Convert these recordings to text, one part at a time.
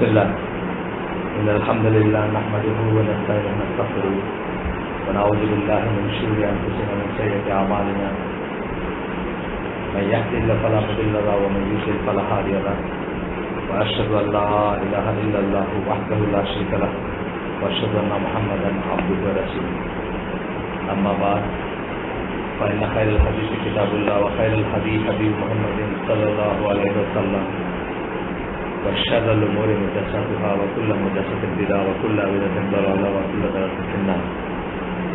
الله إن الحمد لله نحمده ونستعينه ونستغفره ونعوذ بالله من شرور أنفسنا ومن سيئات أعمالنا من يهده الله فلا مضل له ومن يضلل فلا هادي له وأشهد أن لا إله إلا الله وحده لا شريك له وأشهد أن محمدا عبده ورسوله أما بعد فإن خير الحديث كتاب الله وخير الهدي هدي محمد صلى الله عليه وسلم وشر الأمور محدثاتها وكل محدثة بدعة وكل بدعة ضلالة وكل ضلالة في النار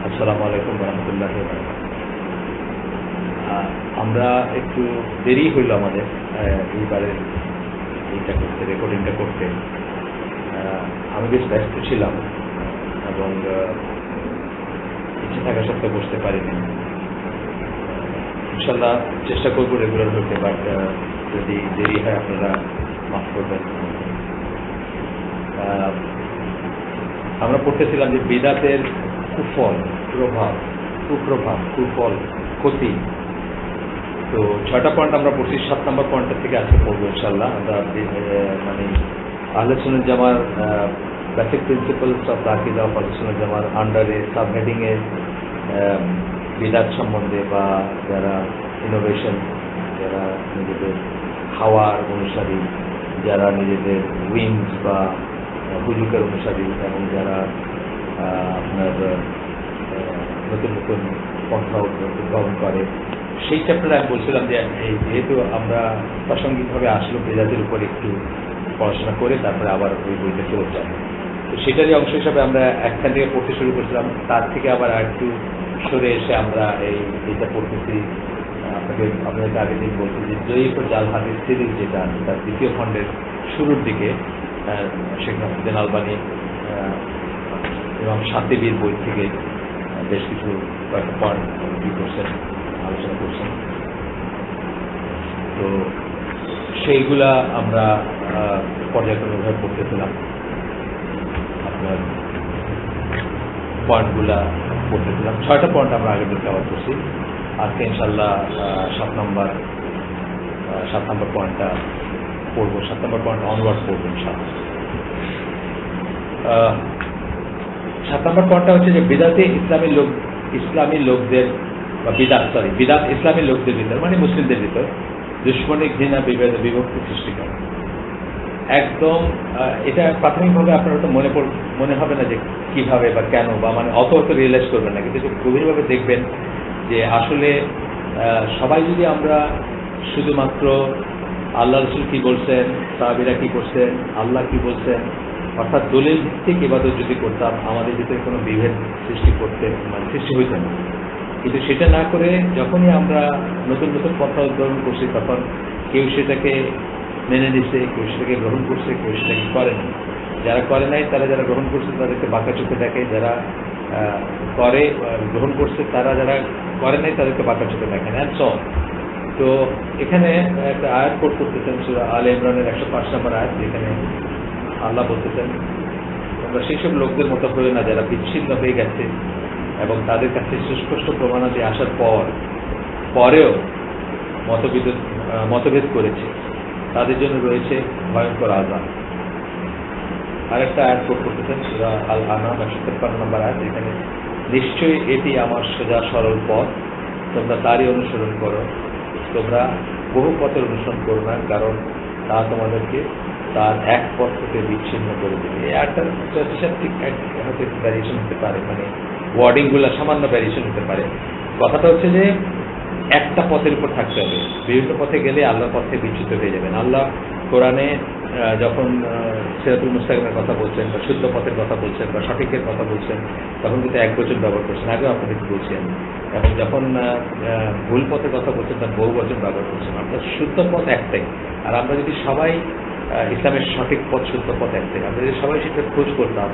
السلام عليكم ورحمة الله وبركاته আমরা একটু দেরি হইল আমাদের এইবারে এইটা করতে রেকর্ডিংটা করতে আমি বেশ ব্যস্ত ছিলাম এবং ইচ্ছে থাকা সত্ত্বেও বসতে পারিনি ইনশাল্লাহ চেষ্টা করবো রেগুলার হতে বাট যদি দেরি হয় আপনারা মাফ করবেন আমরা পড়তেছিলাম যে বিদআতের কুফল কুফল ক্ষতি তো 6টা পয়েন্ট আমরা পড়ছি 7 নম্বর পয়েন্ট থেকে আজকে পড়বো ইনশাল্লাহ আমরা মানে আহলে সুন্নাত জামার বেসিক প্রিন্সিপালস অফ দ্য আকীদা অফ আহলে সুন্নাত জামার আন্ডারে সাব হেডিং এ বিদআত সম্বন্ধে বা যারা ইনোভেশন যারা নিজেদের হাওয়ার অনুসারী যারা নিজেদের উইংস বা হুজুকের অনুসারী এবং যারা আপনার নতুন নতুন পন্থা উদ্ভাবন করে সেই চ্যাপ্টারে আমি বলছিলাম যে যেহেতু আমরা প্রাসঙ্গিকভাবে আসলো বেদাতের উপর একটু পড়াশোনা করে তারপরে আবার ওই বইটা চলে যায় তো সেটারই অংশ হিসাবে আমরা একখান থেকে পড়তে শুরু করছিলাম তার থেকে আবার একটু সরে এসে আমরা এইটা পড়তেছি আপনাদের আগে দিন বলছি যে জয়ীফ জাল হাদিস সিরিজ যেটা আছে তার দ্বিতীয় খণ্ডের শুরুর দিকে শেখ নাসিরুদ্দিন আলবানী এবং শাতিবির বই থেকে বেশ কিছু কয়েকটা পয়েন্ট কি করছেন আলোচনা করছেন তো সেইগুলা আমরা পর্যায়ক্রমিকভাবে পড়তেছিলাম আপনার পয়েন্টগুলা পড়তেছিলাম 6টা পয়েন্ট আমরা আগের দিন কভার করছি আজকে ইনশাল্লাহ 7 নম্বর পয়েন্টটা পড়বো 7 নম্বর পয়েন্ট অনওয়ার্ড পড়বো ইনশাল্লাহ 7 নম্বর পয়েন্টটা হচ্ছে যে বিদআতে ইসলামী লোকদের বা বিদআত ইসলামী লোকদের ভিতর মানে মুসলিমদের ভিতর দুশ্মনী ঘৃণা বিভক্তি সৃষ্টি করে একদম এটা প্রাথমিকভাবে আপনার হয়তো মনে হবে না যে কিভাবে বা কেন বা মানে অত রিয়েলাইজ করবেন না কিন্তু গভীরভাবে দেখবেন যে আসলে সবাই যদি আমরা শুধুমাত্র আল্লাহ রাসূল কি বলছেন সাহাবীরা কি করছেন আল্লাহ কি বলছেন অর্থাৎ দলিল ভিত্তিক ইবাদত যদি করতাম আমাদের ভিতরে কোনো বিভেদ সৃষ্টি হইত না কিন্তু সেটা না করে যখনই আমরা নতুন নতুন পন্থা উদ্ভাবন করছি তখন কেউ সেটাকে মেনে নিচ্ছে কেউ সেটাকে গ্রহণ করছে কেউ সেটাকে করেনি যারা করে নাই তারা যারা গ্রহণ করছে তাদেরকে বাঁকা চোখে দেখে যারা গ্রহণ করছে তারা যারা করে নাই তাদেরকে বাঁকা চোখে দেখেন অ্যান্ড সো তো এখানে একটা আয়াত কোট করতেছেন সূরা আলে ইমরানের 105 নম্বর আয়াত যেখানে আল্লাহ বলতেছেন তোমরা সেই সব লোকদের মতো হয়ে না যারা বিচ্ছিন্ন হয়ে গেছে এবং তাদের কাছে সুস্পষ্ট প্রমাণাদি আসার পরেও মতভেদ করেছে তাদের জন্য রয়েছে ভয়ঙ্কর আযাব আরেকটা আয়াত কোট করতেছেন সূরা আল আনাম 153 নম্বর আয়াত এখানে নিশ্চয়ই এটি আমার সোজা সরল পথ তোমরা তারই অনুসরণ করো তোমরা বহু পথের অনুসরণ করো না কারণ তা তোমাদেরকে তার এক পথ থেকে বিচ্ছিন্ন করে দেবে এই আয়াতটার ঠিক হয়তো ভ্যারিয়েশন হতে পারে মানে ওয়ার্ডিংগুলো সামান্য ভ্যারিয়েশন হতে পারে কথাটা হচ্ছে যে একটা পথের উপর থাকতে হবে বিভিন্ন পথে গেলে আল্লাহর পথে বিচ্যুত হয়ে যাবেন আল্লাহ কোরআনে যখন সিরাতুল মুস্তাকিমের কথা বলছেন বা শুদ্ধ পথের কথা বলছেন বা সঠিকের কথা বলছেন তখন কিন্তু একবচন ব্যবহার করছেন আগেও আপনাদেরকে বলছেন এবং যখন ভুল পথের কথা বলছেন তখন বহু বচন ব্যবহার করছেন অর্থাৎ শুদ্ধ পথ একটাই আর আমরা যদি সবাই ইসলামের সঠিক পথ শুদ্ধ পথ একটাই আমরা যদি সবাই সেটা খোঁজ করতাম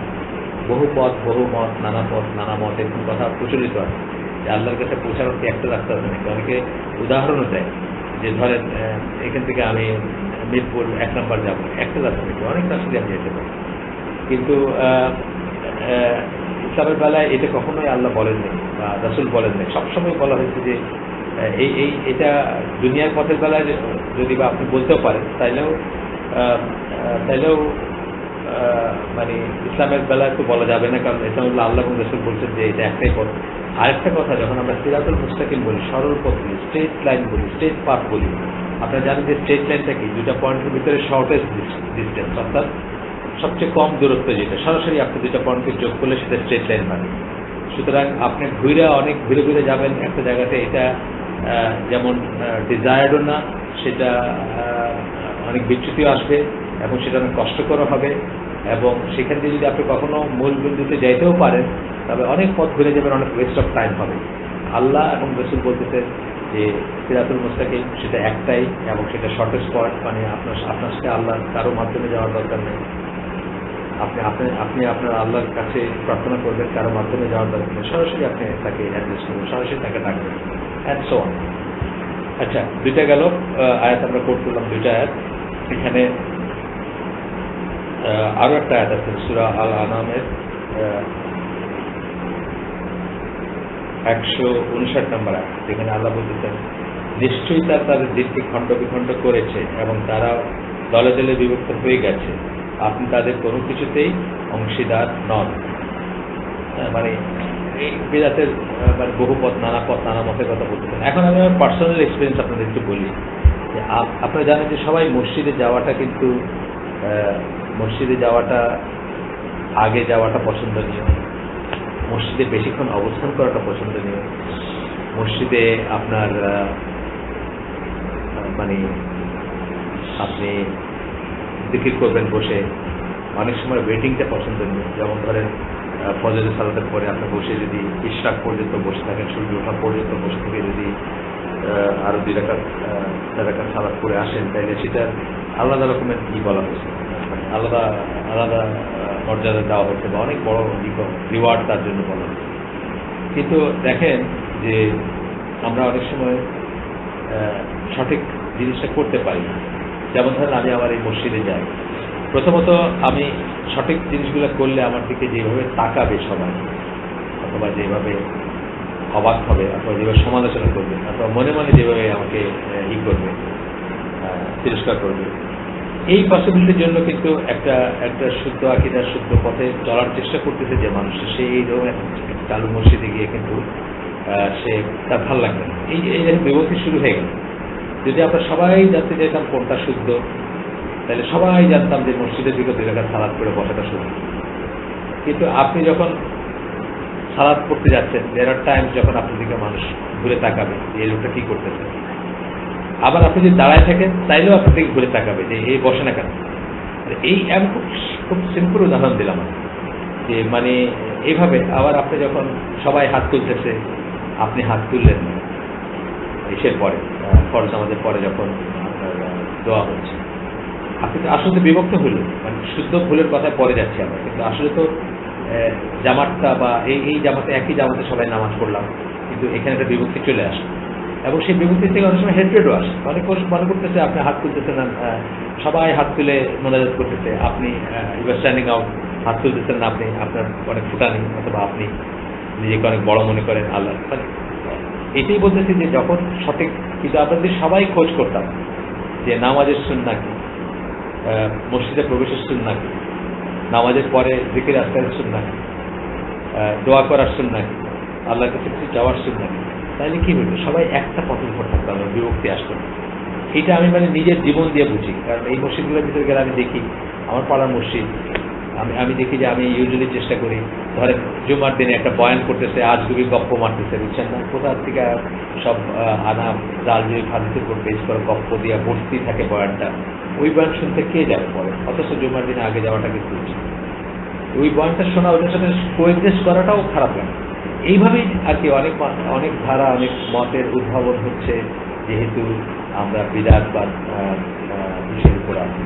বহু পথ বহু মত নানা পথ নানা মত এরকম কথা প্রচলিত আছে যে আল্লাহর কাছে পৌঁছানোর একটা রাস্তা আছে নাকি অনেকে উদাহরণও দেয় যে ধরেন এখান থেকে আমি মিরপুর 1 নম্বর যাবো একটা রাস্তা নাকি অনেক রাস্তা দিয়ে আমি যেতে পারি কিন্তু ইসলামের বেলায় এটা কখনোই আল্লাহ বলেন নাই বা রাসূল বলেন নাই সবসময় বলা হয়েছে যে এটা দুনিয়ার পথের বেলায় যদি বা আপনি বলতেও পারেন তাইলেও মানে ইসলামের বেলায় তো বলা যাবে না, কারণ এটা হলো আল্লাহ এবং রাসূল বলছেন যে এটা একটাই পথ। আরেকটা কথা, যখন আমরা সিরাতুল মুস্তাকিম বলি, সরল পথ বলি, স্ট্রেট লাইন বলি, স্ট্রেট পাথ বলি, আপনারা জানেন যে স্ট্রেট লাইনটা কি? দুটা পয়েন্টের ভিতরে শর্টেস্ট ডিস্টেন্স, অর্থাৎ সবচেয়ে কম দূরত্ব যেটা, সরাসরি আপনি দুটা পয়েন্টকে যোগ করলে সেটা স্ট্রেট লাইন মানে। সুতরাং আপনি অনেক ঘুরে ঘুরে যাবেন একটা জায়গাতে, এটা যেমন ডিজায়ার্ডও না, সেটা অনেক বিচ্যুতিও আসবে এবং সেটা অনেক কষ্টকর হবে, এবং সেখান দিয়ে যদি আপনি কখনো মূল বিন্দুতে যাইতেও পারেন, তবে অনেক পথ ঘুরে যাবেন, অনেক ওয়েস্ট অফ টাইম হবে। আল্লাহ এবং রাসূল বলতেছে যে সিরাতুল মুস্তাকিম সেটা একটাই এবং সেটা শর্টেস্ট পয়েন্ট, মানে আপনার সাথে আল্লাহর কারো মাধ্যমে যাওয়ার দরকার নেই। আপনি আপনার আল্লাহর কাছে প্রার্থনা করবেন, কারো মাধ্যমে যাওয়ার দরকার নেই, সরাসরি আপনি তাকে অ্যাড্রেস করবেন, সরাসরি তাকে ডাকবেন, অ্যান্ড সো অন। আচ্ছা, দুইটা গেল আয়াত, আমরা কোট করলাম দুইটা আয়াত। এখানে আরো একটা আয়াত আছে সূরা আল আনামের 159 নম্বর আয়াত, যেখানে আল্লাহ বলতেছেন, নিশ্চয়ই তারা তাদের দিনকে খণ্ড বিখণ্ড করেছে এবং তারা দলে দলে বিভক্ত হয়ে গেছে, আপনি তাদের কোনো কিছুতেই অংশীদার নন। মানে এই বিদাতের মানে বহু পথ, নানা মতের কথা বলতেছেন। এখন আমি আমার পার্সোনাল এক্সপিরিয়েন্স আপনাদের একটু বলি যে আপনারা জানেন যে সবাই মসজিদে যাওয়াটা কিন্তু মসজিদে যাওয়াটা আগে যাওয়াটা পছন্দনীয়, মসজিদে বেশিক্ষণ অবস্থান করাটা পছন্দনীয়, মসজিদে আপনার মানে আপনি জিকির করবেন বসে, অনেক সময় ওয়েটিংটা পছন্দনীয়। যেমন ধরেন ফজরের সালাতের পরে আপনি বসে যদি ইশরাক পর্যন্ত বসে থাকেন, সূর্য ওঠা পর্যন্ত বসে থেকে যদি আরো 2 রাকাত সালাত করে আসেন, তাইলে সেটা আলাদা রকমের কি বলা হয়েছে, মানে আলাদা মর্যাদা দেওয়া হয়েছে বা অনেক বড় রিওয়ার্ড তার জন্য বলা হয়েছে। কিন্তু দেখেন যে আমরা অনেক সময় সঠিক জিনিসটা করতে পারি না। যেমন ধরেন আমি আমার এই মসজিদে যাই, প্রথমত আমি সঠিক জিনিসগুলো করলে আমার দিকে যেভাবে তাকাবে সবাই, অথবা যেভাবে অবাক হবে, অথবা যেভাবে সমালোচনা করবে, অথবা মনে মনে যেভাবে আমাকে করবে, তিরস্কার করবে, এই পসিবিলিটির জন্য কিন্তু একটা শুদ্ধ আকীদার শুদ্ধ পথে চলার চেষ্টা করতেছে যে মানুষ, সে এই ধরনের চালু মসজিদে গিয়ে কিন্তু সে তার ভালো লাগবে না, এই বিভক্তি শুরু হয়ে গেল। যদি আমরা সবাই জানতে চাইতাম কোনটা শুদ্ধ, তাহলে সবাই জানতাম যে মসজিদের দিকে 2 রাকাত সালাত করে বসাটা শুদ্ধ। কিন্তু আপনি যখন সালাত করতে যাচ্ছেন, দেয়ার আর টাইমস যখন আপনার দিকে মানুষ ঘুরে তাকাবে যে এই লোকটা কি করতেছে, আবার আপনি যদি দাঁড়ায় থাকেন তাইলেও আপনার দিকে ঘুরে তাকাবে যে এই বসে না কেন। এই আমি খুব সিম্পল উদাহরণ দিলাম যে মানে এইভাবে। আবার আপনি যখন সবাই হাত তুলতেছে, আপনি হাত তুললেন না, এসের পরে ফরজ নামাজের পরে যখন আপনার দোয়া হচ্ছে, আপনি তো আসলে বিভক্ত হলেন, মানে শুদ্ধ ভুলের কথায় পরে যাচ্ছি আমরা, কিন্তু আসলে তো জামাতটা বা এই জামাতে একই জামাতে সবাই নামাজ পড়লাম, কিন্তু এখানে একটা বিভক্তি চলে আসে এবং সেই বিভক্তি থেকে অনেক সময় হেট্রেডও আসে। অনেক মনে করতেছে আপনি হাত তুলতেছেন, সবাই হাত তুলে মোনাজাত করতেছে, আপনি ইউর স্ট্যান্ডিং আউট, হাত তুলতেছেন না, আপনি আপনার অনেক ফুটানি, অথবা আপনি নিজেকে অনেক বড় মনে করেন আল্লাহ। মানে এটাই বলতেছি যে যখন সঠিক, কিন্তু আপনাদের সবাই খোঁজ করতাম যে নামাজের সুন্নাহ কি, মসজিদে প্রবেশের সুন্নাহ কি, নামাজের পরে জিকির আজকারের সুন্নাহ কি, দোয়া করার সুন্নাহ কি, আল্লাহর কাছে কিছু যাওয়ার সুন্নাহ কি, তাহলে কি হইতো? সবাই একটা পথের উপর থাকতাম, বিভক্তি আসতো না। এটা আমি মানে নিজের জীবন দিয়ে বুঝি, কারণ এই মসজিদগুলোর ভিতরে গেলে আমি দেখি, আমার পাড়ার মসজিদ, আমি দেখি যে আমি ইউজুয়ালি চেষ্টা করি, ধরেন জুমার দিনে একটা বয়ান করতেছে, আজগুবি গপ্প মারতেছে, বুঝছেন না, কোথা থেকে সব আনা জালজুই ফাদিসের উপর বেশ করে গপ্প দিয়ে ভর্তি থাকে বয়ানটা। ওই বয়ান শুনতে কে যাবে পরে? অথচ জুমার দিনে আগে যাওয়াটা কিন্তু উচিত। ওই বয়ানটা শোনা, ওদের সাথে কোএক্সিস্ট করাটাও খারাপ লাগে। এইভাবেই আর কি অনেক ধারা, অনেক মতের উদ্ভাবন হচ্ছে, যেহেতু আমরা বিদাত বা বিষয়ের উপর আছি,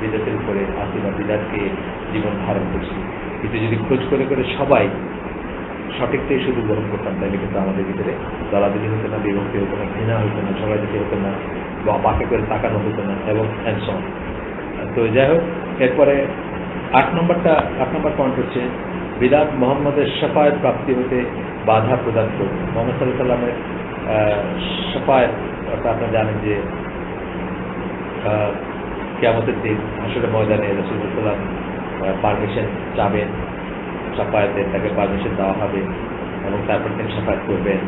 বিদাতের উপরে আছি বা বিদাতকে জীবন ধারণ করছি। কিন্তু যদি খোঁজ করে করে সবাই সঠিকটাই শুধু গ্রহণ করতাম, তাহলে কিন্তু আমাদের ভিতরে দলাদলি হতো না, বিভক্তি হতো না, ঘৃণা হতো না, সবাই দিকে হতো না, বা পাকে করে তাকানো হতো না, এবং হ্যান্ডসন। তো যাই হোক, এরপরে 8 নম্বর পয়েন্ট হচ্ছে বিদাত মোহাম্মদের শাফায়েত প্রাপ্তি হতে বাধা প্রদান করবে। মোহাম্মদ সাল্লাল্লাহু আলাইহি ওয়াসাল্লামের শাফায়েত, অর্থাৎ আপনারা জানেন যে কিয়ামতের দিন হাসরের ময়দানে রাসূল সাল্লাল্লাহু আলাইহি ওয়াসাল্লাম পারমিশন চাবেন সাফায়াতের, তাকে পারমিশন দেওয়া হবে এবং তারপর তিনি সাফায়াত করবেন।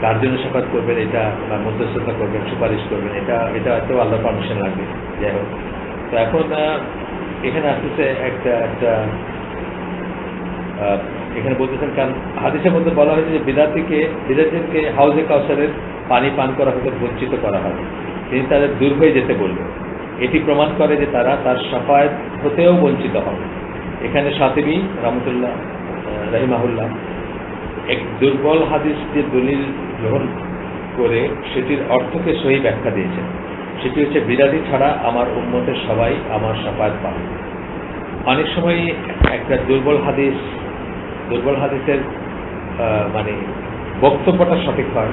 কার জন্য সাফায়াত করবেন এটা, বা মধ্যস্থতা করবেন, সুপারিশ করবেন, এটা তো আল্লাহ পারমিশন লাগবে। যাই হোক, তো এখন এখানে আসতেছে একটা এখানে বলতেছেন, কারণ হাদিসের মধ্যে বলা হয়েছে যে বিদাতিকে হাউজে কাউসারের পানি পান করা হতে বঞ্চিত করা হবে, তিনি তাদের দূর হয়ে যেতে বলবেন। এটি প্রমাণ করে যে তারা তার সাফায়াত হতেও বঞ্চিত হবে। এখানে শাতিবী রহমতুল্লাহ রহিমাহুল্লাহ এক দুর্বল হাদিস যে দলিল গ্রহণ করে সেটির অর্থকে সহি ব্যাখ্যা দিয়েছেন। সেটি হচ্ছে, বিদাতি ছাড়া আমার উম্মতের সবাই আমার সাফায়াত পাবে। অনেক সময় একটা দুর্বল হাদিসের মানে বক্তব্যটা সঠিক হয়,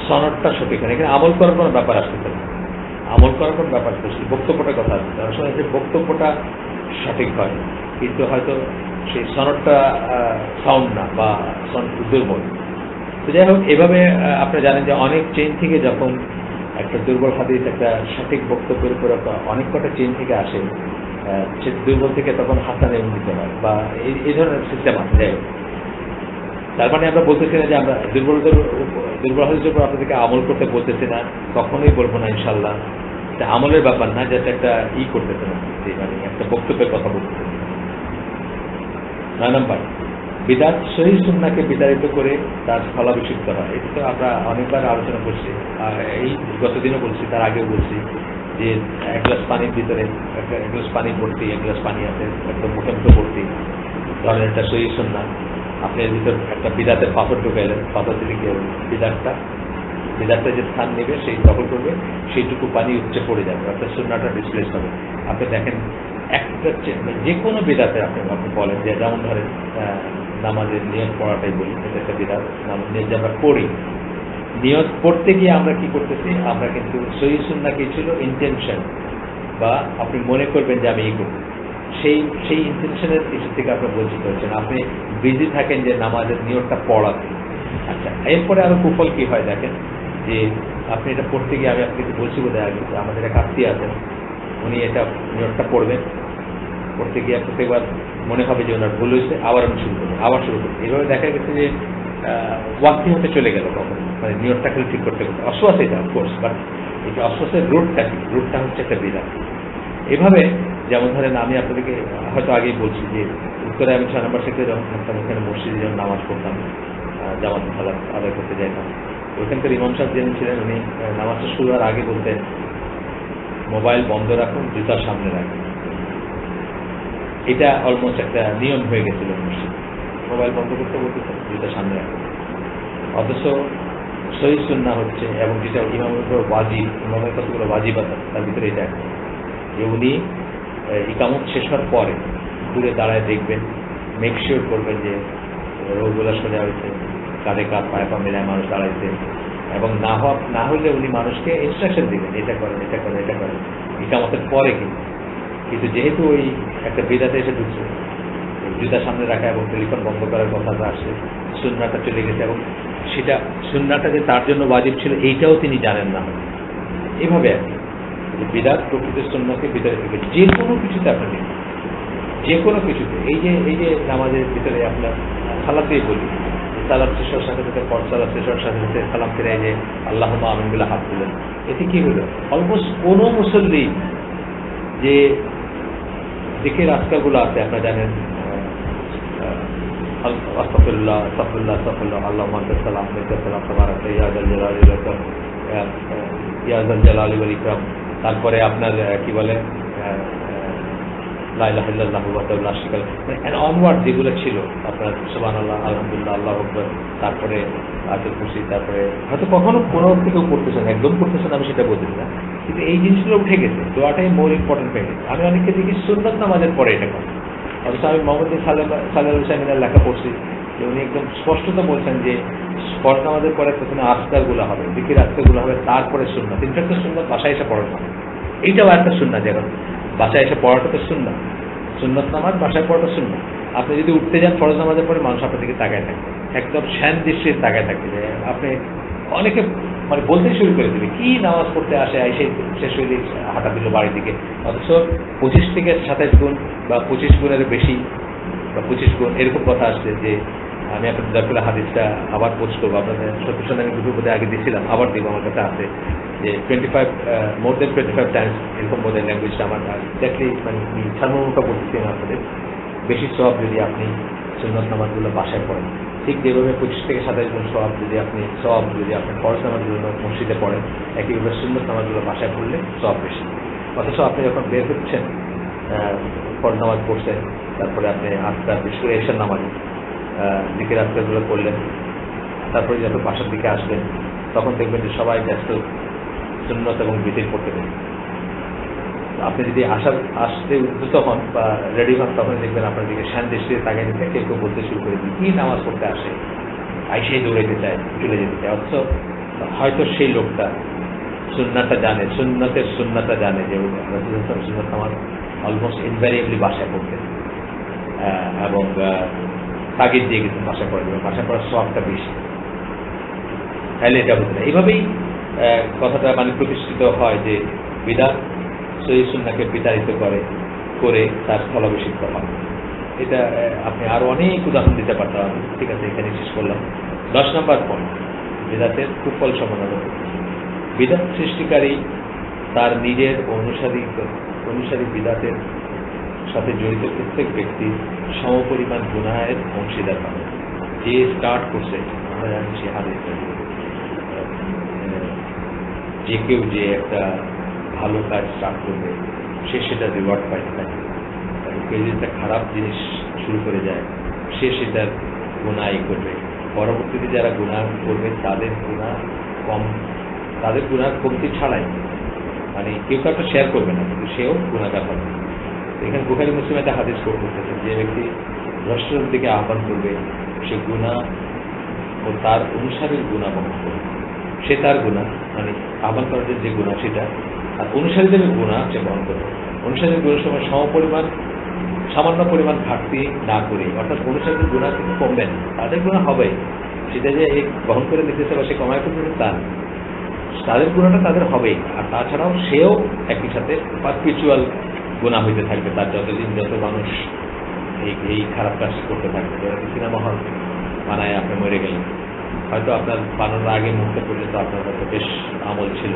সনদটা সঠিক হয়। এখানে আমল করার কোনো ব্যাপার আসতে না, বক্তব্যটার কথা আসছে। অনেক সময় যে বক্তব্যটা সঠিক হয় কিন্তু হয়তো সেই সনদটা সাউন্ড না বা দুর্বল। তো যাই হোক, এভাবে আপনারা জানেন যে অনেক চেইন থেকে যখন একটা দুর্বল হাদিস একটা সঠিক বক্তব্যের উপর অনেক কটা চেইন থেকে আসে, সে দুর্বল থেকে তখন হাসানে উন্নীত হয় বা এই ধরনের সিস্টেম আছে। যাই হোক, তার মানে আমরা বলতেছি না যে আমরা দুর্বল হাদিসের উপর আপনাদেরকে আমল করতে বলতেছি না, কখনোই বলবো না ইনশাল্লাহ। এটা আমলের ব্যাপার না, যেটা একটা করতেছে না, মানে একটা বক্তব্যের কথা বলতেছে। 9 নম্বর, বিদাত সহিহ সুন্নাহকে বিতাড়িত করে তার স্থলাভিষিক্ত হয়। এটা তো আমরা অনেকবার আলোচনা করছি, এই গতদিনও বলছি, তার আগেও বলছি যে এক গ্লাস পানির ভিতরে এক গ্লাস পানি ভর্তি, এক গ্লাস পানি আছে একদম মুখে ভর্তি, ধরেন একটা সহিহ সুন্নাহ, আপনি এর ভিতর একটা বিদাতের পাথর ঢুকাইলেন, পাথর থেকে কি হবে, বিদাতটা যে স্থান নেবে সেই দখল করবে, সেইটুকু পানি উপচে পড়ে যাবে, অর্থাৎ সুন্নাহটা ডিসপ্লেস হবে। আপনি দেখেন একটা যে কোনো বিদাতে আপনি বলেন যে, যেমন ধরেন নামাজের নিয়ত পড়াটাই বলি, এটা একটা বিদাত। নিয়ত যে আমরা পড়ি, নিয়ত পড়তে গিয়ে আমরা কি করতেছি, আমরা কিন্তু সহিহ সুন্নাহ কি ছিল, ইন্টেনশন, বা আপনি মনে করবেন যে আমি করব, সেই ইন্টেনশনের কিছু থেকে আপনি বঞ্চিত হচ্ছেন। আপনি বিজি থাকেন যে নামাজের নিয়তটা পড়াতে। আচ্ছা, এরপরে আরো কুফল কি হয় দেখেন, যে আপনি এটা পড়তে গিয়ে, আমি আপনাকে বলছি বোধহয় আগে, আমাদের এক আত্মীয় আছেন, উনি এটা নিয়তটা পড়বেন, পড়তে গিয়ে প্রত্যেকবার মনে হবে যে ওনার ভুল হয়েছে, আবার আমি শুরু করবেন, এইভাবে দেখা গেছে যে ওয়াক্তি হতে চলে গেল কখন, মানে নিয়তটা খালি ঠিক করতে করতে। অশ্বাস এটা অফকোর্স, বাট এই যে অশ্বাসের রুটটা হচ্ছে একটা বিধান। এভাবে যেমন ধরেন আমি আপনাদেরকে হয়তো আগেই বলছি যে উত্তরে আমি 6 নম্বর সেক্টরে যখন থাকতাম, ওখানে মসজিদে যখন নামাজ পড়তাম, জামাত সালাত আদায় করতে যাইতাম, ওইখানকার ইমাম সাহেব যিনি ছিলেন, উনি নামাজটা শুরু হওয়ার আগে বলতেন, মোবাইল বন্ধ রাখুন, জুতার সামনে রাখুন। এটা অলমোস্ট একটা নিয়ম হয়ে গেছিল মসজিদ, মোবাইল বন্ধ করতে বলতেছেন, জুতার সামনে রাখুন। অথচ সহিহ সুন্নাহ হচ্ছে, এবং যেটা ইমামের উপর ওয়াজিব, ইমামের কতগুলো ওয়াজিব আছে তার ভিতরে এটা একটা, যে উনি ইকামত শেষ হওয়ার পরে ঘুরে দাঁড়ায় দেখবেন, মেক শিওর করবেন যে রোগগুলা সোজা হয়েছে, কাঁধে কাঁধ পায়ে পা মেলায় মানুষ দাঁড়াইছে, এবং না হলে উনি মানুষকে ইনস্ট্রাকশন দিবেন, এটা করেন, এটা করেন, এটা করেন, ইকামতের পরে। কিন্তু যেহেতু ওই একটা বিদাতে এসে ঢুকছে, জুতার সামনে রাখা এবং টেলিফোন বন্ধ করার কথাটা আসছে, সুন্নাহটা চলে গেছে, এবং সেটা সুন্নাহটা যে তার জন্য ওয়াজিব ছিল এইটাও তিনি জানেন না। এইভাবে আর কি বিদাত প্রকৃত সুন্নাহকে বিতাড়িত করে যে কোনো কিছুতে আপনাকে, যে কোনো কিছুতে, এই যে নামাজের ভিতরে আপনার সালাতেই বলি, সালাম শেষ হওয়ার সাথে সাথে সালাম শেষ হওয়ার সাথে সাথে সালাম ফিরে যে আল্লাহুম্মা আমিন বলে হাত তুলেন, এতে কি হলো, অলমোস্ট কোনো মুসল্লি যে জিকির আজকালগুলো আছে আপনারা জানেন, আস্তাগফিরুল্লাহ, আস্তাগফিরুল্লাহ, আস্তাগফিরুল্লাহ, আল্লাহুম্মা আনতা সালাম মিনকা সালাম তাবারাকা ইয়া যাল জালালি ওয়াল ইকরাম, তারপরে আপনার কি বলে লা ইলাহা ইল্লাল্লাহু ওয়াহদাহু লা শারীকা লাহু, এন্ড অনওয়ার্ড যেগুলো ছিল আপনার সুবহানাল্লাহ, আলহামদুলিল্লাহ, আল্লাহু আকবার, তারপরে আয়াতুল কুরসি, তারপরে হয়তো কখনো কোনো থেকেও করতেছেন, একদম করতেছেন, আমি সেটা বলছি না, কিন্তু এই জিনিসগুলো উঠে গেছে, দোয়াটাই মোর ইম্পর্টেন্ট হয়ে গেছে। আমি অনেককে দেখি সুন্নাত নামাজের পরে এটা করে, অথচ আমি মোহাম্মদ সাল্লাল্লাহু আলাইহি ওয়াসাল্লামের লেখা পড়ছি যে উনি একদম স্পষ্টত বলছেন যে ফরজ নামাজের পরে প্রথমে আজকারগুলো হবে, জিকির আজকারগুলো হবে, তারপরে সুন্নাত। তিনটা সুন্নাত বাসায় এসে পড়ানো, এইটাও একটা সুন্নাত। এখন বাসায় এসে পড়াটা তো সুন্নাত, সুন্নাত নামাজ বাসায় পড়াটা সুন্নাত। আপনি যদি উঠতে যান ফরজ নামাজের পরে, মানুষ আপনার দিকে তাকায় থাকবে, একদম শ্যান দৃষ্টির তাকায় থাকবে, যে আপনি অনেকে মানে বলতেই শুরু করে দেবে কি নামাজ পড়তে আসে এসে শেষ হইলে হাঁটা দিল বাড়ির দিকে, অথচ 25 থেকে 27 গুণ বা 25 গুণের বেশি বা 25 গুণ এরকম কথা আসছে। যে আমি আপনাদের দরকার হাদিসটা আবার পোস্ট করবো, আপনাদের সত্যি সন্ধ্যা আমি গ্রুপের মধ্যে আগে দিচ্ছিলাম, আবার দিব, আমার কাছে আছে যে 25 মোর দেন 25 টাইমস এরকম বোধের ল্যাঙ্গুয়েজটা আমার এক্স্যাক্টলি মানে সার্বমুখা বলতেছি না আপনাদের। বেশি সওয়াব যদি আপনি সুন্নত নামাজগুলো বাসায় পড়েন, ঠিক যেভাবে 25 থেকে 27 গুণ সওয়াব যদি আপনি ফরজ নামাজগুলো মসজিদে পড়েন, একইভাবে সুন্নত নামাজগুলো বাসায় পড়লে সওয়াব বেশি। অথচ আপনি যখন বের হচ্ছেন ফরজ নামাজ পড়ছেন, তারপরে আপনি আস্তে বিশেষ করে এশার নামাজে দিকের আস্তেগুলো করলেন, তারপরে যখন বাসার দিকে আসবেন তখন দেখবেন যে সবাই ব্যস্ত সুন্নত এবং বিতির পড়তে দেবেন। আপনি যদি আসতে উদ্যত হন বা রেডি হন, তখন দেখবেন আপনার দিকে শান দৃষ্টিতে তাকিয়ে নিতে কেউ কেউ বলতে শুরু করে দিন কি নামাজ পড়তে আসে, আইসেই দৌড়াইতে চায়, চলে যেতে চায়। অথচ হয়তো সেই লোকটা সুন্নাতটা জানে, সুন্নাতটা জানে যে সুন্নত নামাজ অলমোস্ট ইনভ্যারিয়েবলি বাসায় পড়তেন এবং তাগিদ দিয়ে গেছেন বাসায় পড়া যাবে, বাসায় পড়ার সওয়াবটা বেশি। তাহলে এটা হতো না। এইভাবেই কথাটা মানে প্রতিষ্ঠিত হয় যে বিদআত সহিহ সুন্নাহকে বিতাড়িত করে তার স্থলাভিষিক্ত হয়। এটা আপনি আরো অনেক উদাহরণ দিতে পারতাম, ঠিক আছে, এখানে শেষ করলাম। 10 নম্বর পয়েন্ট, বিদআতের কুফল সমাধান। বিদআত সৃষ্টিকারী তার নিজের অনুসারী বিদআতের সাথে জড়িত প্রত্যেক ব্যক্তির সমপরিমাণ গুনাহের অংশীদার হবে। যে স্টার্ট করছে, আমরা জানি সে হাদিস, যে কেউ যে একটা ভালো কাজ স্টার্ট করবে সে সেটা রিওয়ার্ড পাইতে থাকে, এবং কেউ যদি একটা খারাপ জিনিস শুরু করে যায় সে সেটার গুনাহ করবে। পরবর্তীতে যারা গুনাহ করবে তাদের গুনাহ কমতি ছাড়াই, মানে কেউ কাউকে শেয়ার করবে না, কিন্তু সেও গুনাহগার হবে। এখানে বুখারী মুসলিম একটা হাদিস কোট করতেছেন, যে ব্যক্তি ভ্রষ্টের দিকে আহ্বান করবে সে গুনাহ ও তার অনুসারীর গুনাহ বহন করবে। সে তার গুনাহ মানে আহ্বান করার যে গুনাহ সেটা, আর অনুসারীদের গুনাহ সে বহন করবে। অনুসারীদের গুণের সময় সামান্য পরিমাণ ঘাটতি না করে, অর্থাৎ অনুসারীদের গুনাহ কিন্তু কমবে না, তাদের গুনাহ হবে, সেটা যে এই বহন করে দিতেছে বা সে কমায় করতে তা না, তাদের গুনাহটা তাদের হবেই। আর তাছাড়াও সেও একই সাথে পারপিচুয়াল গুনাহ হইতে থাকবে তার যতদিন যত মানুষ এই খারাপ কাজ করতে থাকবে। সিনেমা হল বানায় আপনি মরে গেলেন, হয়তো আপনার বানানোর আগে মুহূর্ত পর্যন্ত আপনার হয়তো বেশ আমল ছিল,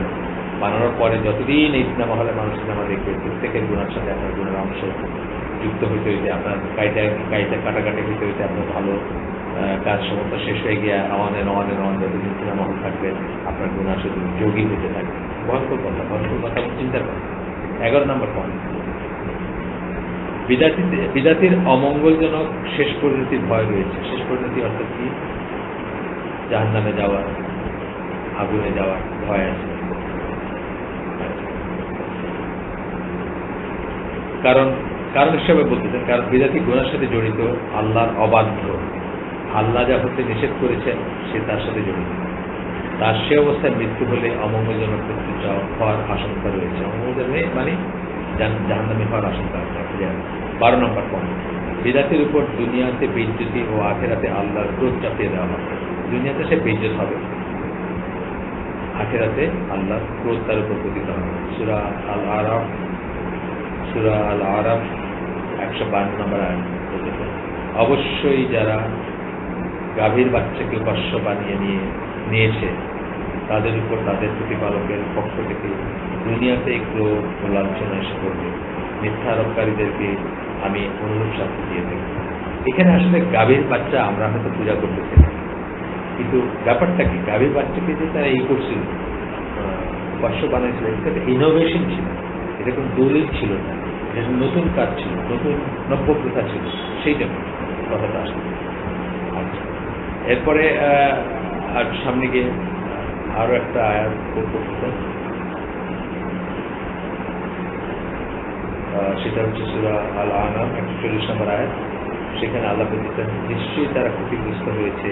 বানানোর পরে যতদিন এই সিনেমা হলে মানুষ সিনেমা দেখবে প্রত্যেকের গুণার সাথে আপনার গুণের অংশ যুক্ত হইতে হইতে, আপনার কাইটা কাটাকাটি হইতে হইতে আপনার ভালো কাজ সমস্ত শেষ হয়ে গিয়ে নওয়ানে যতদিন সিনেমা হল থাকবে আপনার গুণা শুধু যোগী হতে থাকবে। ভয়ঙ্কর কথা চিন্তা করেন। 11 নম্বর পয়েন্ট, বিদাতির অমঙ্গলজনক শেষ পরিণতির ভয় রয়েছে। শেষ পরিণতি অর্থাৎ কি? জাহান্নামে যাওয়ার, আগুনে যাওয়ার ভয় আছে। কারণ হিসাবে বলতেছেন, কারণ বিদাতি গুনার সাথে জড়িত আল্লাহর অবাধ্য, আল্লাহ যা হতে নিষেধ করেছেন সে তার সাথে জড়িত, তার সে অবস্থায় মৃত্যু হলে অমঙ্গলজনক মৃত্যু হওয়ার আশঙ্কা রয়েছে। অমঙ্গলজনক মানে জাহান্নামী হওয়ার আশঙ্কা আছে। 12 নম্বর পয়েন্ট, বিদাতির উপর দুনিয়াতে বেইজ্জতি ও আখিরাতে আল্লাহর ক্রোধ চাপিয়ে দেওয়া হবে। দুনিয়াতে সে বেইজ্জত হবে, আখিরাতে আল্লাহর ক্রোধ তার উপর পতিত হবে। সূরা আল আরাফ 152 নম্বর আয়াত বলতেছে, অবশ্যই যারা গাভীর বাচ্চাকে উপাস্য বানিয়ে নিয়েছে তাদের উপর তাদের প্রতিপালকের পক্ষ থেকে দুনিয়াতে ক্রোধ ও লাঞ্ছনা এসে করবে, মিথ্যা আরোপকারীদেরকে আমি অনুরূপ শাস্তি দিয়ে দেব। এখানে আসলে গাভীর বাচ্চা আমরা হয়তো পূজা করতেছি না, কিন্তু ব্যাপারটা কি, গাভীর বাচ্চাকে যে তারা এই করছিল, উপাস্য বানিয়েছিল, এটা একটা ইনোভেশন ছিল, এটা কোনো দলিল ছিল না, এটা নতুন কাজ ছিল, নতুন নব্য প্রথা ছিল, সেইটা কথাটা আসলে। আচ্ছা, এরপরে আর সামনে গিয়ে আরো একটা আয়াত করতেছেন, সেটা হচ্ছে সূরা আল আনাম 140 নম্বর আয়াত। সেখানে আল্লাহ বলতেছেন, নিশ্চয়ই তারা ক্ষতিগ্রস্ত হয়েছে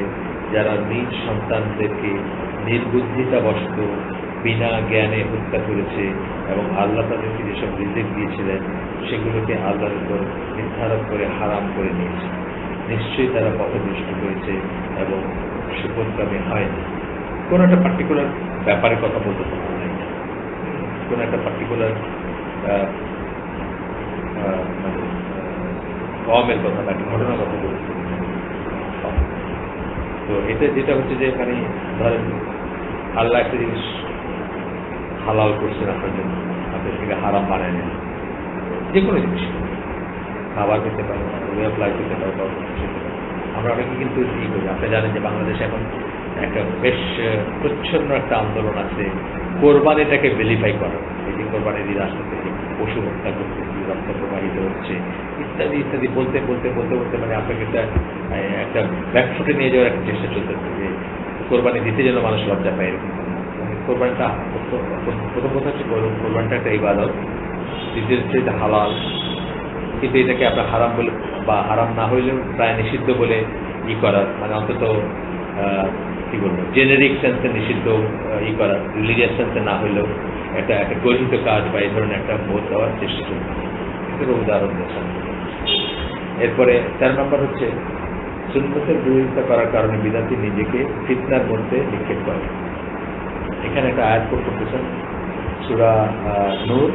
যারা নিজ সন্তানদেরকে নির্বুদ্ধিতাবশত বিনা জ্ঞানে হত্যা করেছে এবং আল্লাহ তাদেরকে যেসব রিজিক দিয়েছিলেন সেগুলোকে আল্লাহর উপর নির্ধারণ করে হারাম করে নিয়েছে। নিশ্চয়ই তারা পথভ্রষ্ট হয়েছে এবং সুপথগামী হয়নি। কোনো একটা পার্টিকুলার ব্যাপারে কথা বলতে পারবো না, কোনো একটা পার্টিকুলার মানে কমের কথা বা একটা ঘটনার কথা বলতে। তো এটা যেটা হচ্ছে যে মানে ধরেন আল্লাহ একটা জিনিস হালাল করছেন আপনার জন্য, আপনার থেকে হারাম বানায় নেন, যে কোনো জিনিস, খাবার খেতে পারে, ওয়ে অফ লাইফ খেতে পারে, আমরা অনেকে কিন্তু ই করি। আপনি জানেন যে বাংলাদেশে এখন একটা বেশ প্রচ্ছন্ন একটা আন্দোলন আছে কোরবানিটাকে ভেরিফাই করা। এই যে কোরবানির ঈদ আসতে পশু হত্যা করতেছি, রক্ত প্রবাহিত হচ্ছে ইত্যাদি ইত্যাদি বলতে বলতে বলতে বলতে মানে আপনাকে একটা ব্যাকফুটে নিয়ে যাওয়ার একটা চেষ্টা চলতেছে যে কোরবানি দিতে যেন মানুষ লজ্জা পায় এরকম। কোরবানিটা প্রথম কথা হচ্ছে কোরবানিটা একটা ইবাদত, দ্বিতীয় হচ্ছে এটা হালাল, কিন্তু এটাকে আপনার হারাম বলে বা হারাম না হইলেও প্রায় নিষিদ্ধ বলে ই করার, মানে অন্তত কি বলবো জেনেরিক সেন্সে নিষিদ্ধ ই করার, রিলিজিয়াস সেন্সে না হইলেও একটা একটা গর্হিত কাজ বা এই ধরনের একটা বোধ দেওয়ার চেষ্টা চলছে। এটা উদাহরণ দিয়েছেন। এরপরে 4 নম্বর হচ্ছে সুন্নতের বিরোধিতা করার কারণে বিদ্যার্থী নিজেকে ফিতনার মধ্যে নিক্ষেপ করে। এখানে একটা আয়াত করতেছেন সূরা নূর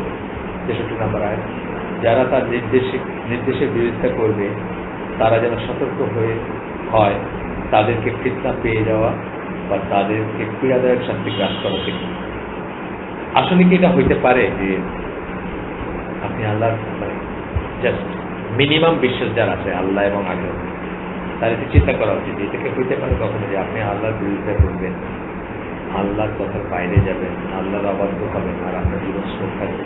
63 নম্বর আয়াত, যারা তার নির্দেশের বিরোধিতা করবে তারা যেন সতর্ক হয় তাদেরকে ফিতনা পেয়ে যাওয়া বা তাদেরকে পীড়াদায়ক শাস্তি গ্রাস করা থেকে। আসলে কি এটা হইতে পারে যে আপনি আল্লাহ মানে জাস্ট মিনিমাম বিশ্বাস যার আছে আল্লাহ এবং আখিরাত, তার একটু চিন্তা করা উচিত। এটাকে হইতে পারে কখনো যে আপনি আল্লাহর বিরোধিতা করবেন, আল্লাহর কথার বাইরে যাবেন, আল্লাহর অবাধ্য হবেন, আর আপনার জীবন সুখ থাকবে,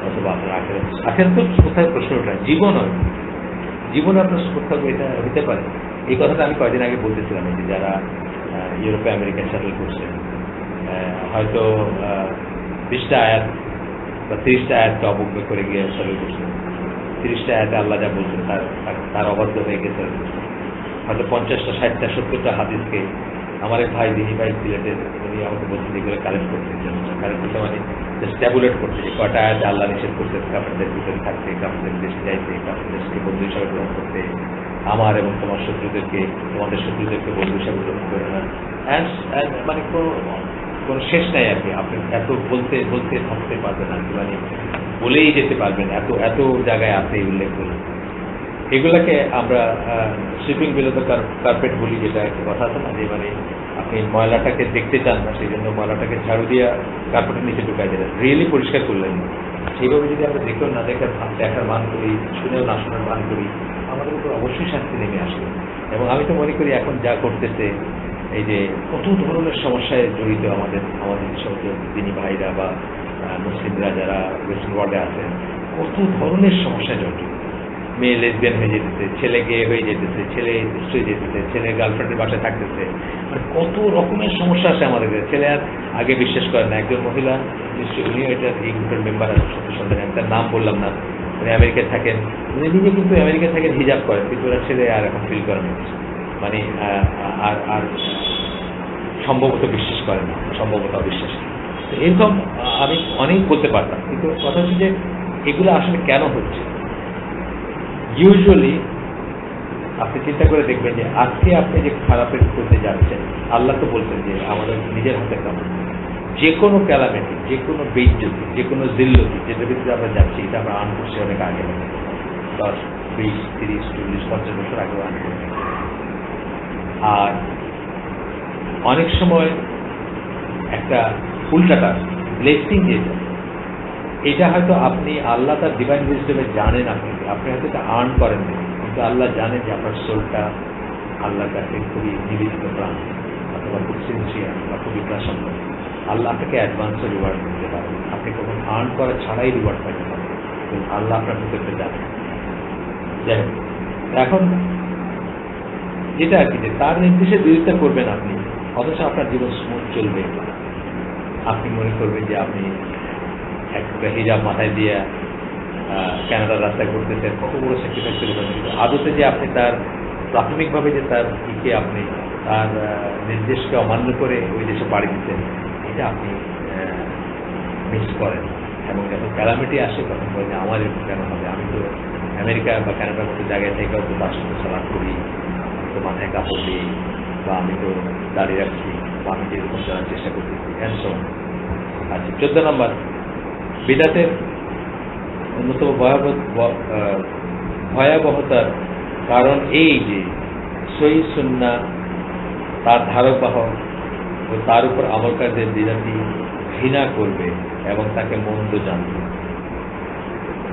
অথবা আপনার আখেরাত তো কোথায় প্রশ্ন ওঠে, জীবন আপনার সুখ থাকবে, এটা হইতে পারে। এই কথাটা আমি কয়েকদিন আগে বলতেছিলাম যে যারা ইউরোপে আমেরিকায় সেটেল করছে, হয়তো 20টা আয়াত বা 30টা আয়াতকে অবজ্ঞা করে গিয়ে সেটেল করছে, 30টা আয়াতে আল্লাহ যা বলছেন তার অবাধ্য হয়ে গিয়ে সেটেল করছে। হয়তো 50টা 60টা 70টা হাদিসকে আমার এক ভাই দিনী ভাই সিলেটের, উনি আমাকে বলছেন এগুলো কালেক্ট করতে মানে ট্যাবুলেট করতে, যে কটা আয়াতে আল্লাহ নিষেধ করতে কাপড়দের ভিতরে থাকতে, কাপড়দের দেশে যাইতে, কাপড় দেশকে বন্ধু হিসাবে গ্রহণ করতে, আমার এবং তোমাদের শত্রুদেরকে বন্ধু হিসাবে গ্রহণ করে না, মানে কোনো শেষ নাই আর কি। আপনি এত বলতে বলতে থাকতে পারবেন আর কি, মানে বলেই যেতে পারবেন, এত জায়গায় আছে উল্লেখ করে। এগুলাকে আমরা সুইপিং বিলো দ্য কার্পেট বলি, যেটা একটা কথা আছে না, যে মানে আপনি ময়লাটাকে দেখতে চান না, সেই জন্য ময়লাটাকে ঝাড়ু দিয়ে কার্পেটের নিচে ঢুকাই দিলেন, রিয়েলি পরিষ্কার করলেন না। সেইভাবে যদি আমরা দেখেও না দেখার মান করি, শুনেও না শোনার মান করি, আমাদের উপর অবশ্যই শাস্তি নেমে আসবে। এবং আমি তো মনে করি এখন যা করতেছে, এই যে কত ধরনের সমস্যায় জড়িত আমাদের সমস্ত দিনী ভাইরা বা মুসলিমরা যারা ওয়েস্টার্ন ওয়ার্ল্ডে আছেন, কত ধরনের সমস্যায় জড়িত। মেয়ে লেসবিয়ান হয়ে যেতেছে, ছেলে গে হয়ে যেতেছে, ছেলে স্ত্রী যেতেছে, ছেলে গার্লফ্রেন্ডের বাসায় থাকতেছে, মানে কত রকমের সমস্যা আছে আমাদের। ছেলে আর আগে বিশ্বাস করে না। একজন মহিলা নিশ্চয়ই, উনিও এটা এই গ্রুপের মেম্বার আছে, সত্য সন্তান, আমি তার নাম বললাম না, উনি আমেরিকায় থাকেন, উনি নিজে কিন্তু আমেরিকায় থাকেন, হিজাব করেন, কিন্তু ওরা ছেলে আর এখন ফিল করেন মানে আর সম্ভবত বিশ্বাস করেন না, সম্ভবত অবিশ্বাস। তো এরকম আমি অনেক বলতে পারতাম, কিন্তু কথা হচ্ছে যে এগুলো আসলে কেন হচ্ছে। ইউজুয়ালি আপনি চিন্তা করে দেখবেন যে আজকে আপনি যে খারাপের করতে যাচ্ছেন, আল্লাহ তো বলছেন যে আমাদের নিজের হাতে কাম, যে কোনো ক্যালামিটি, যে কোনো বেইজ্জতি, যে কোনো জিল্লতি যেটার ভিতরে আমরা যাচ্ছি, এটা আমরা আর্ন করছি অনেক আগে, 10, 20, 30, 40, 50 বছর আগে আর্ন করছি। আর অনেক সময় একটা উল্টাটা ব্লেসিং যেটা, এটা হয়তো আপনি আল্লাহ তার ডিভাইন উইজডমে জানেন, আপনি হয়তো এটা আর্ন করেন না, কিন্তু আল্লাহ জানেন যে আপনার সোলটা আল্লাহর কাছে খুবই নিবেদিত প্রাণ, অথবা খুব সিনসিয়ার বা খুবই প্রাসঙ্গ। আল্লাহ আপনাকে অ্যাডভান্সও রিওয়ার্ড দিতে পারেন, আপনি কখন আর্ন করা ছাড়াই রিওয়ার্ড পাইতে পারেন, কিন্তু আল্লাহ আপনার ভিতরতে জানেন। যাই হোক, এখন যেটা আর কি, যে তার নির্দেশে বিরোধিতা করবেন আপনি, অথচ আপনার জীবন স্মুথ চলবে। আপনি মনে করবেন যে আপনি একটা হিজাব মাথায় দিয়ে কানাডার রাস্তায় ঘুরতেছেন, কত বড় স্যাক্রিফাইস করে ফেলেন, কিন্তু আদতে যে আপনি তার প্রাথমিকভাবে যে তার দিকে আপনি তার নির্দেশকে অমান্য করে ওই দেশে পাড়ি দিতেন, এটা আপনি মিস করেন। এবং যখন ক্যালামিটি আসে তখন বলে যে আমার এরকম কেন হবে, আমি তো আমেরিকা বা কানাডার মতো জায়গায় থেকেও তো তার সাথে সালাদ করি, আমি তো মাথায় কাপড় দিই, বা আমি তো দাঁড়িয়ে রাখছি, আমি যেরকম জানার চেষ্টা করতেছি অ্যান্ড সো অন। আচ্ছা, 14 নম্বর, বিদাতের অন্যতম ভয়াবহতার কারণ এই যে সহি সুন্নাহ তার ধারক বাহক ও তার উপর আমলকারীদের বিদাতি ঘৃণা করবে এবং তাকে মন্দ জানবে।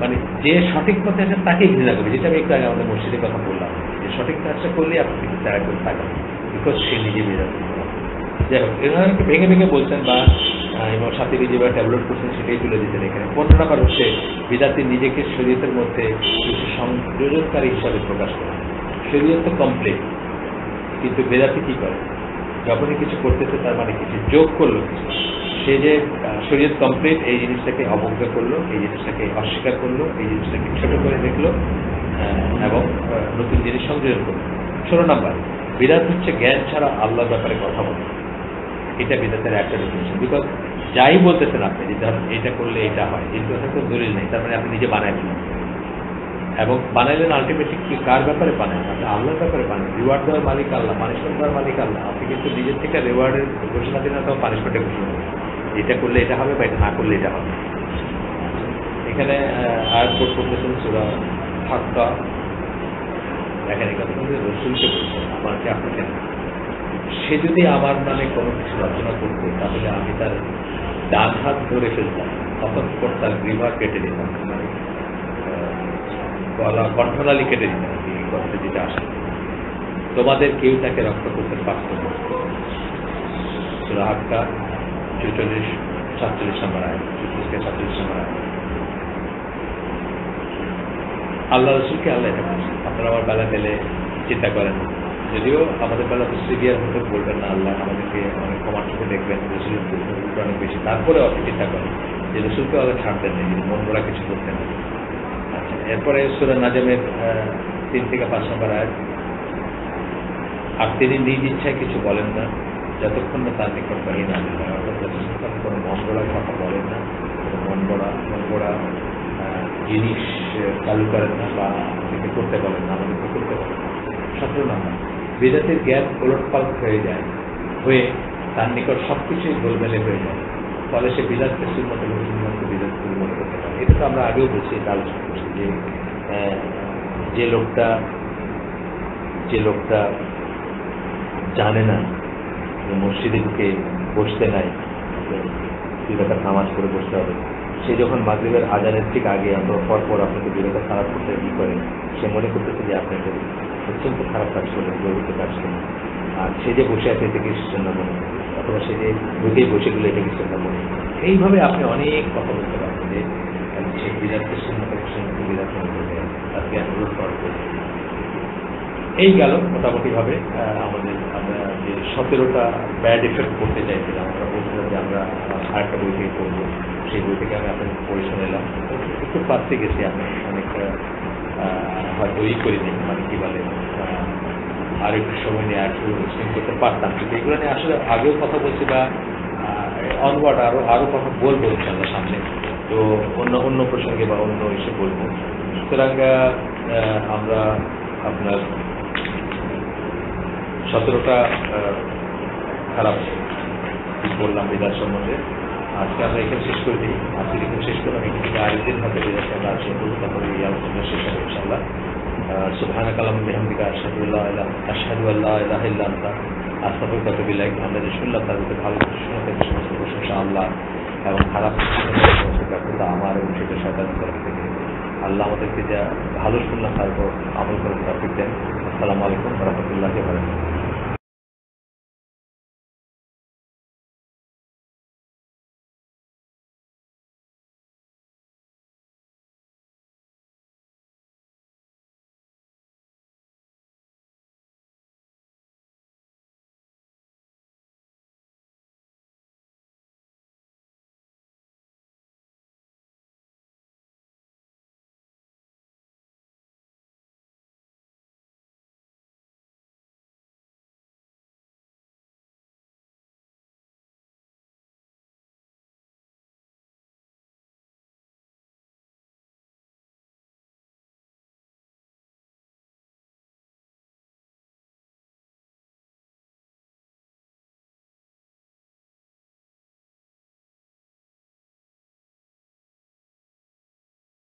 মানে যে সঠিক পথে আছে তাকেই ঘৃণা করবে, যেটা আমি একটু আগে আমাদের মসজিদের কথা বললাম, যে সঠিক কাজটা করলেই আপনি কিন্তু তারা করে থাকেন, বিকজ সে নিজে বিদাতি। যাই হোক, এভাবে ভেঙে ভেঙে বলছেন বা এবং সাথীকে যেভাবে ডেভেলপ করছেন সেটাই তুলে দিতেন এখানে। 15 নম্বর হচ্ছে বিদাতি নিজেকে শরীয়তের মধ্যে কিছু সংযোজনকারী হিসাবে প্রকাশ করে। শরীয়ত তো কমপ্লিট, কিন্তু বেদাতি কি করে, যখনই কিছু করতেছে তার মানে কিছু যোগ করলো, কিছু সে যে শরীয়ত কমপ্লিট এই জিনিসটাকে অবজ্ঞা করলো, এই জিনিসটাকে অস্বীকার করলো, এই জিনিসটাকে ছোট করে দেখলো এবং নতুন জিনিস সংযোজন করলো। 16 নম্বর, বিদাত হচ্ছে জ্ঞান ছাড়া আল্লাহর ব্যাপারে কথা বলা। এটা বিদাতের একটা ডেফিনিশন। বিকজ যাই বলতেছেন আপনি, যে ধরেন এটা করলে এটা হয়, এই কথা কোনো দলিল নেই, তার মানে আপনি নিজে বানায় ফেলেন এবং বানাইলেন আলটিমেটলি কি কার ব্যাপারে বানান? আপনি আল্লাহর ব্যাপারে বানান। রিওয়ার্ড দেওয়ার মালিক আল্লাহ, পানিশমেন্ট দেওয়ার মালিক আল্লাহ। আপনি কিন্তু নিজের থেকে রিওয়ার্ডের ঘোষণা দিন অথবা পানিশমেন্টের ঘোষণা দিন, এটা করলে এটা হবে বা এটা না করলে এটা হবে। এখানে আয়াত কোট করতেছেন সূরা হাক্কা। দেখেন এই কথা কিন্তু রসুলকে বলছেন, আমাকে আপনাকে না। সে যদি আমার নামে কোনো কিছু রচনা করতো তাহলে আমি তার ডান হাত ধরে ফেলতাম, অতঃপর তার গ্রীবা কেটে দিতাম, মানে গলা কণ্ঠনালী কেটে দিতাম। এই কথাটা যেটা আসে, তোমাদের কেউ তাকে রক্ষা করতে পারত না। সূরা হাক্কা 46-47 নম্বর আয়াত, 46-47 নম্বর আয়াত। আল্লাহ রসুলকে আল্লাহ এটা বলছেন। আপনারা আমার বেলা পেলে চিন্তা করেন, যদিও আমাদের বেলা তো সিভিয়ার হতে বলবেন না, আল্লাহ আমাদেরকে অনেক ক্ষমার চোখে দেখবেন, রসুলের অনেক বেশি। তারপরে অত চিন্তা করেন যে রসুলকে আল্লাহ ছাড়তেন না, মন গড়া কিছু করতেন না। আচ্ছা, এরপরে সূরা নাজমের 3-5 নম্বর আয়াত। আর তিনি নিজ ইচ্ছায় কিছু বলেন না যতক্ষণ না তার নিকট বাহিনী না আসে, অর্থাৎ যতক্ষণ কোনো মন গড়া কথা বলেন না, কোনো মন গড়া জিনিস চালু করেন না বা আমাদেরকে করতে বলেন না, আমাদেরকে করতে বলেন না। 17 নম্বর, বেদাতের জ্ঞান ওলটপালট হয়ে তার নিকট সবকিছুই গোলমেলে হয়ে যায়, ফলে সে বিদাতকে সুন্নত এবং সুন্নতকে বিদাত বলে মনে করতে পারে। এটা তো আমরা আগেও বলছি, এটা আলোচনা করছি যে যে লোকটা জানে না যে মসজিদে ঢুকে বসতে নাই, 2 রাকাত নামাজ পড়ে বসতে হবে, সে যখন মাগরিবের আজানের ঠিক আগে অথবা পরপর আপনাকে 2 রাকাত খারাপ করতে করে, সে মনে করতেছে যে আপনি একটা অত্যন্ত খারাপ কাজ করলেন, গর্বিত কাজ করলেন। আর সে যে বসে আছে এটা কিছু জন্য মনে করছে, অথবা সে যে ঢুকেই বসে গেলে এটা কিছু জন্য মনে করছে। এইভাবে আপনি অনেক কথা বলতে পারবেন যে সে বিরাটকে সুন্নতকে বিরাট মনে করবে, তাকে অনুরোধ করবে। এই গেল মোটামুটিভাবে আমাদের, আমরা যে 17টা ব্যাড এফেক্ট করতে চাইছিলাম। আমরা বলছিলাম যে আমরা আরেকটা বই থেকে পড়বো, সেই বই থেকে আমি আপনাদের পড়ে শোনালাম। একটু পারতে গেছি, আমি অনেকটা হয়তো করিনি, মানে কি বলে আর একটু সময় নিয়ে একটু এক্সপ্লেন করতে পারতাম, কিন্তু এগুলো নিয়ে আসলে আগেও কথা বলছি বা অনওয়ার্ড আরো কথা বলবো ইনশাআল্লাহ সামনে, তো অন্য প্রসঙ্গে বা অন্য ইস্যু বলবো। সুতরাং আমরা আপনার 17টা খারাপ বললাম বিদাত সম্বন্ধে। আজকে আমরা এখানে শেষ করে দিই। আজকে এখানে শেষ করলাম, এখান থেকে আরেকদিন হয়তো বিদাতকে আমরা আলোচনা করবো, তারপরে এই আলোচনা শেষ হবে ইনশাআল্লাহ। সুবহানাকা আল্লাহুম্মা বিহামদিকা আশহাদু আল্লা ইলাহা ইল্লা আনতা আস্তাগফিরুকা ওয়া আতুবু ইলাইক। আমরা যে শুনলাম তার মধ্যে ভালো কিছু শুনে থাকি, সমস্ত প্রশংসা আল্লাহ, এবং খারাপ সমস্ত ব্যর্থতা আমার এবং সেটা শয়তানের তরফ থেকে। আল্লাহ আমাদেরকে যা ভালো শুনলাম তারপর আমল করার তৌফিক দেন। আসসালামু আলাইকুম ওয়া রাহমাতুল্লাহি ওয়া বারাকাতুহু।